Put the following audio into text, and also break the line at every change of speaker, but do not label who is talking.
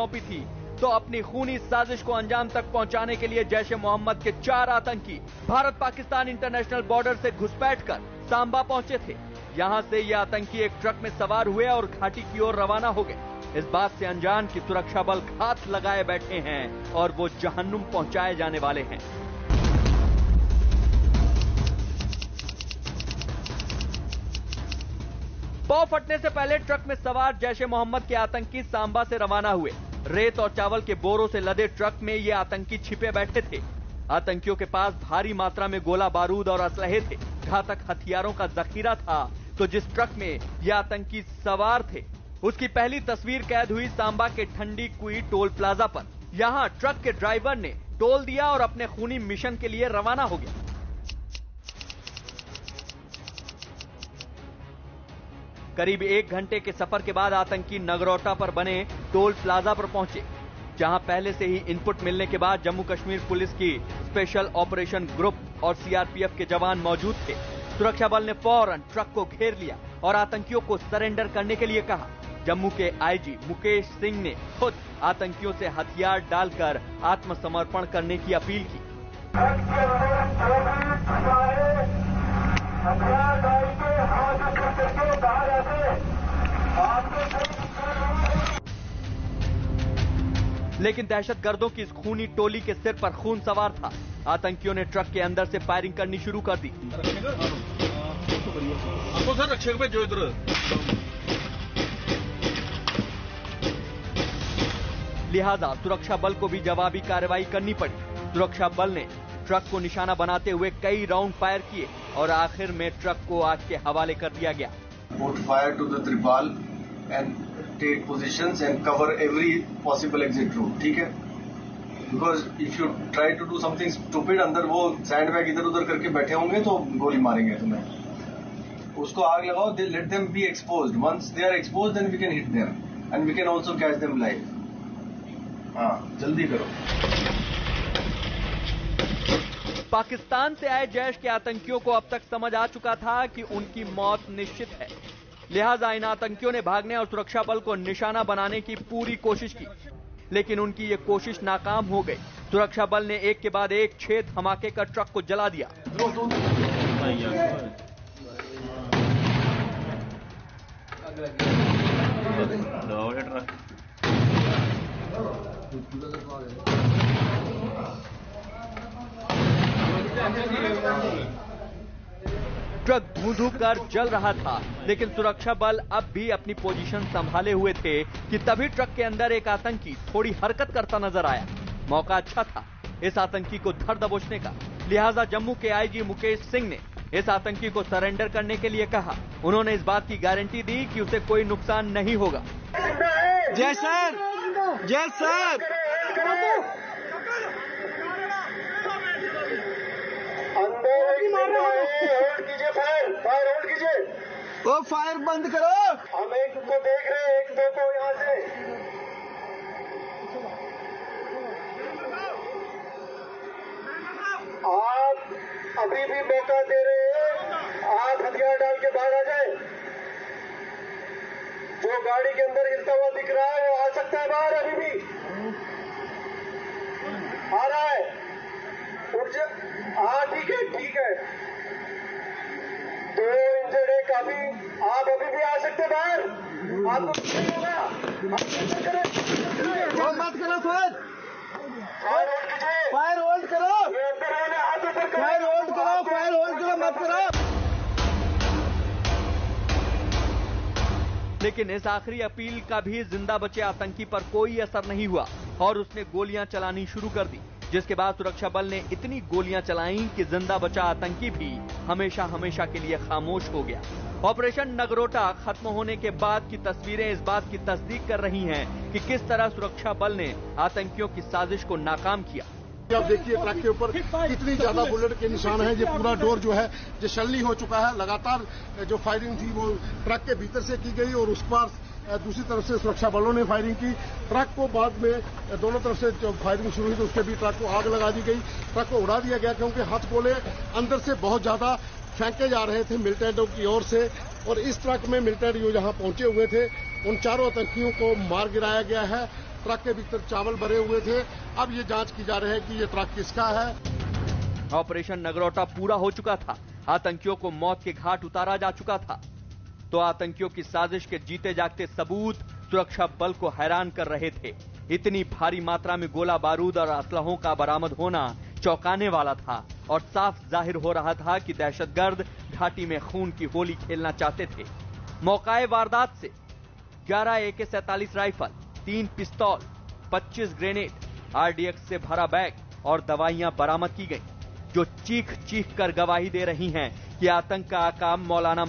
सौंपी थी तो अपनी खूनी साजिश को अंजाम तक पहुंचाने के लिए जैश ए मोहम्मद के 4 आतंकी भारत पाकिस्तान इंटरनेशनल बॉर्डर से घुसपैठ कर सांबा पहुंचे थे। यहां से ये आतंकी एक ट्रक में सवार हुए और घाटी की ओर रवाना हो गए। इस बात से अनजान कि सुरक्षा बल घात लगाए बैठे हैं और वो जहन्नुम पहुंचाए जाने वाले हैं। पौ फटने से पहले ट्रक में सवार जैश ए मोहम्मद के आतंकी सांबा से रवाना हुए। रेत और चावल के बोरों से लदे ट्रक में ये आतंकी छिपे बैठे थे। आतंकियों के पास भारी मात्रा में गोला बारूद और असलहे थे। घातक हथियारों का जखीरा था। तो जिस ट्रक में ये आतंकी सवार थे उसकी पहली तस्वीर कैद हुई सांबा के ठंडी कुई टोल प्लाजा पर। यहां ट्रक के ड्राइवर ने टोल दिया और अपने खूनी मिशन के लिए रवाना हो गया। करीब 1 घंटे के सफर के बाद आतंकी नगरोटा पर बने टोल प्लाजा पर पहुंचे, जहां पहले से ही इनपुट मिलने के बाद जम्मू कश्मीर पुलिस की स्पेशल ऑपरेशन ग्रुप और सीआरपीएफ के जवान मौजूद थे। सुरक्षा बल ने फौरन ट्रक को घेर लिया और आतंकियों को सरेंडर करने के लिए कहा। जम्मू के आईजी मुकेश सिंह ने खुद आतंकियों से हथियार डालकर आत्मसमर्पण करने की अपील की। लेकिन दहशतगर्दों की इस खूनी टोली के सिर पर खून सवार था। आतंकियों ने ट्रक के अंदर से फायरिंग करनी शुरू कर दी। लिहाजा सुरक्षा बल को भी जवाबी कार्रवाई करनी पड़ी। सुरक्षा बल ने ट्रक को निशाना बनाते हुए कई राउंड फायर किए और आखिर में ट्रक को आग के हवाले कर दिया गया।
Put fire to the tripal and take positions and cover every possible exit route. ठीक है? Because if you try to do something stupid, अंदर वो सैंडबैग इधर उधर करके बैठे होंगे तो गोली मारेंगे तुम्हें। उसको आग लगाओ, let them be exposed. Once they are exposed, then we can hit them and we can also catch them live. हाँ, जल्दी करो।
पाकिस्तान से आए जैश के आतंकियों को अब तक समझ आ चुका था कि उनकी मौत निश्चित है। लिहाजा इन आतंकियों ने भागने और सुरक्षा बल को निशाना बनाने की पूरी कोशिश की, लेकिन उनकी ये कोशिश नाकाम हो गई। सुरक्षा बल ने एक के बाद एक 6 धमाके कर ट्रक को जला दिया। ट्रक धू-धू कर जल रहा था, लेकिन सुरक्षा बल अब भी अपनी पोजीशन संभाले हुए थे कि तभी ट्रक के अंदर एक आतंकी थोड़ी हरकत करता नजर आया। मौका अच्छा था इस आतंकी को धर दबोचने का। लिहाजा जम्मू के आईजी मुकेश सिंह ने इस आतंकी को सरेंडर करने के लिए कहा। उन्होंने इस बात की गारंटी दी कि उसे कोई नुकसान नहीं होगा।
जय सर, जय सर।
फायर होल्ड कीजिए।
ओ फायर बंद करो।
हम एक को देख रहे हैं, एक दो को यहाँ से। आप अभी भी मौका दे रहे हैं, आप हथियार डाल के बाहर आ जाए। जो गाड़ी के अंदर हिलता हुआ दिख रहा है वो आ सकता है बाहर, अभी भी आ रहा है। उठ जा। हाँ ठीक है, ठीक है। तो इंजर्ड है काफी, आप अभी भी आ सकते बाहर। आपको कुछ नहीं होगा।
मत करो सर।
फायर होल्ड कीजिए।
फायर होल्ड करो।
ये अंदर वाले हाथ ऊपर करो।
फायर होल्ड करो, फायर होल्ड करो, मत करो।
लेकिन इस आखिरी अपील का भी जिंदा बचे आतंकी पर कोई असर नहीं हुआ और उसने गोलियां चलानी शुरू कर दी, जिसके बाद सुरक्षा बल ने इतनी गोलियां चलाईं कि जिंदा बचा आतंकी भी हमेशा हमेशा के लिए खामोश हो गया। ऑपरेशन नगरोटा खत्म होने के बाद की तस्वीरें इस बात की तस्दीक कर रही हैं कि किस तरह सुरक्षा बल ने आतंकियों की साजिश को नाकाम किया।
आप देखिए ट्रक के ऊपर कितनी ज्यादा बुलेट के निशान हैं। ये पूरा डोर जो है ये शल्ली हो चुका है। लगातार जो फायरिंग थी वो ट्रक के भीतर से की गई और उस पार दूसरी तरफ से सुरक्षा बलों ने फायरिंग की। ट्रक को बाद में दोनों तरफ से जो फायरिंग शुरू हुई तो उसके भी ट्रक को आग लगा दी गई। ट्रक को उड़ा दिया गया क्योंकि हथगोले अंदर से बहुत ज्यादा फेंके जा रहे थे मिलिटेंटों की ओर से। और इस ट्रक में मिलिटेंट जो यहाँ पहुंचे हुए थे उन चारों आतंकियों को मार गिराया गया है ट्रक के भीतर चावल भरे हुए थे। अब ये जांच की जा रही है कि ये ट्रक किसका है।
ऑपरेशन नगरोटा पूरा हो चुका था, आतंकियों को मौत के घाट उतारा जा चुका था, तो आतंकियों की साजिश के जीते जागते सबूत सुरक्षा बल को हैरान कर रहे थे। इतनी भारी मात्रा में गोला बारूद और असलहों का बरामद होना चौंकाने वाला था और साफ जाहिर हो रहा था कि दहशतगर्द घाटी में खून की होली खेलना चाहते थे। मौकाए वारदात से 11 AK-47 राइफल, 3 पिस्तौल, 25 ग्रेनेड, RDX से भरा बैग और दवाइयां बरामद की गईं, जो चीख चीख कर गवाही दे रही हैं कि आतंक का आका मौलाना